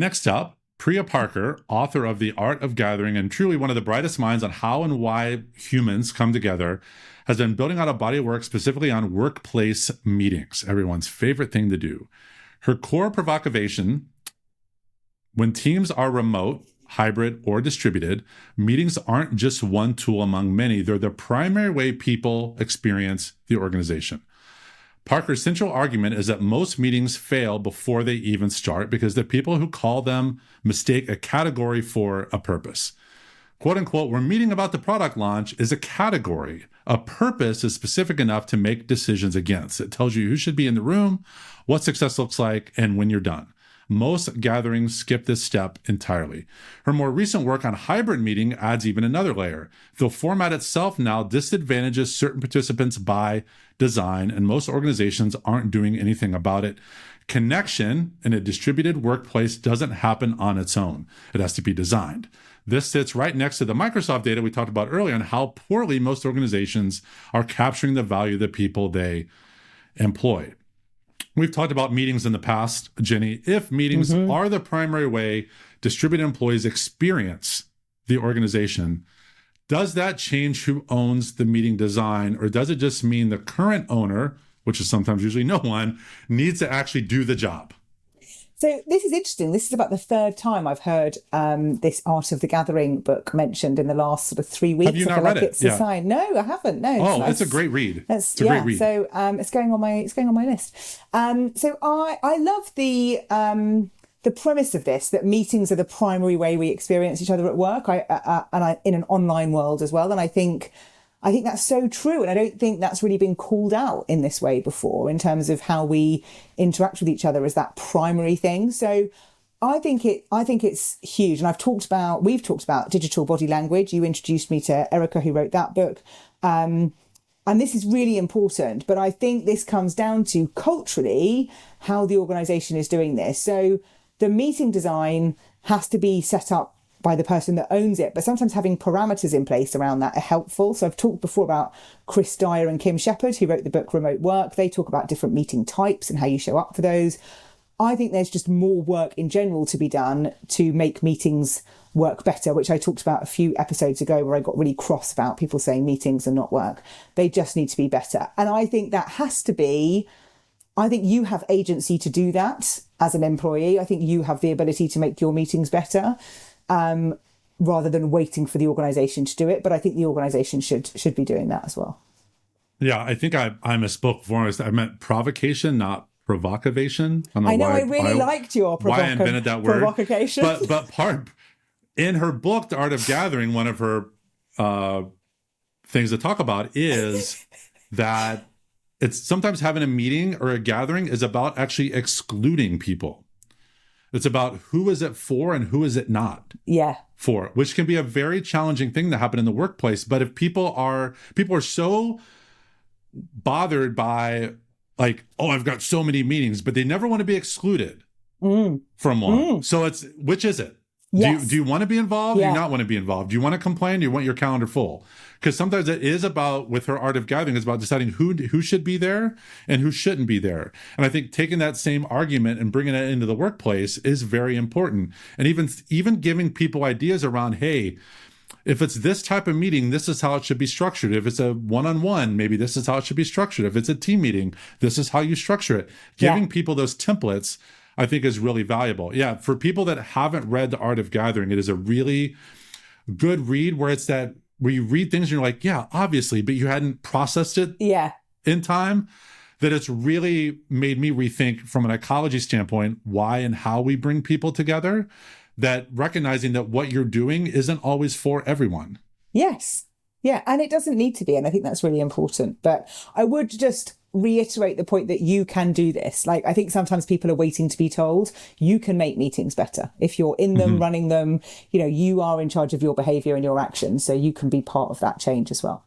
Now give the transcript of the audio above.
Next up, Priya Parker, author of The Art of Gathering and truly one of the brightest minds on how and why humans come together, has been building out a body of work specifically on workplace meetings, everyone's favorite thing to do. Her core provocation: when teams are remote, hybrid, or distributed, meetings aren't just one tool among many. They're the primary way people experience the organization. Parker's central argument is that most meetings fail before they even start because the people who call them mistake a category for a purpose. Quote unquote, we're meeting about the product launch is a category. A purpose is specific enough to make decisions against. It tells you who should be in the room, what success looks like, and when you're done. Most gatherings skip this step entirely. Her more recent work on hybrid meeting adds even another layer. The format itself now disadvantages certain participants by design, and most organizations aren't doing anything about it. Connection in a distributed workplace doesn't happen on its own. It has to be designed. This sits right next to the Microsoft data we talked about earlier on how poorly most organizations are capturing the value of the people they employ. We've talked about meetings in the past, Jenny. If meetings are the primary way distributed employees experience the organization, does that change who owns the meeting design, or does it just mean the current owner, which is sometimes usually no one, needs to actually do the job? So this is interesting. This is about the third time I've heard this Art of the Gathering book mentioned in the last sort of 3 weeks. Have you not read it? It's a sign. No, I haven't. No. It's a great read. It's a great read. So it's going on my list. So I love the premise of this, that meetings are the primary way we experience each other at work. I in an online world as well. And I think that's so true. And I don't think that's really been called out in this way before in terms of how we interact with each other as that primary thing. So I think it's huge. And we've talked about digital body language. You introduced me to Erica, who wrote that book. And this is really important. But I think this comes down to culturally how the organization is doing this. So the meeting design has to be set up by the person that owns it, but sometimes having parameters in place around that are helpful. So I've talked before about Chris Dyer and Kim Shepherd, who wrote the book Remote Work. They talk about different meeting types and how you show up for those. I think there's just more work in general to be done to make meetings work better, which I talked about a few episodes ago where I got really cross about people saying meetings are not work. They just need to be better. And I think that has to be, I think you have agency to do that as an employee. I think you have the ability to make your meetings better. Rather than waiting for the organization to do it. But I think the organization should be doing that as well. Yeah, I think I misspoke before. I meant provocation, not provocation. I know, I really liked your why I invented that word. Provocation. But part in her book, The Art of Gathering, one of her things to talk about is that it's sometimes having a meeting or a gathering is about actually excluding people. It's about who is it for and who is it not for, which can be a very challenging thing to happen in the workplace. But if people are so bothered by I've got so many meetings, but they never want to be excluded from one. So it's, which is it? Yes. Do you want to be involved? Yeah. Do you not want to be involved? Do you want to complain? Do you want your calendar full? Because sometimes it is about, with her Art of Gathering, it's about deciding who should be there and who shouldn't be there. And I think taking that same argument and bringing it into the workplace is very important. And even giving people ideas around, hey, if it's this type of meeting, this is how it should be structured. If it's a one-on-one, maybe this is how it should be structured. If it's a team meeting, this is how you structure it. Giving people those templates, I think, is really valuable. Yeah, for people that haven't read The Art of Gathering, it is a really good read where you read things and you're like, yeah, obviously, but you hadn't processed it in time, that it's really made me rethink from an ecology standpoint why and how we bring people together, that recognizing that what you're doing isn't always for everyone. Yes. Yeah, and it doesn't need to be, and I think that's really important. But I would just reiterate the point that you can do this. Like, I think sometimes people are waiting to be told. You can make meetings better. If you're in them, running them, you are in charge of your behavior and your actions. So you can be part of that change as well.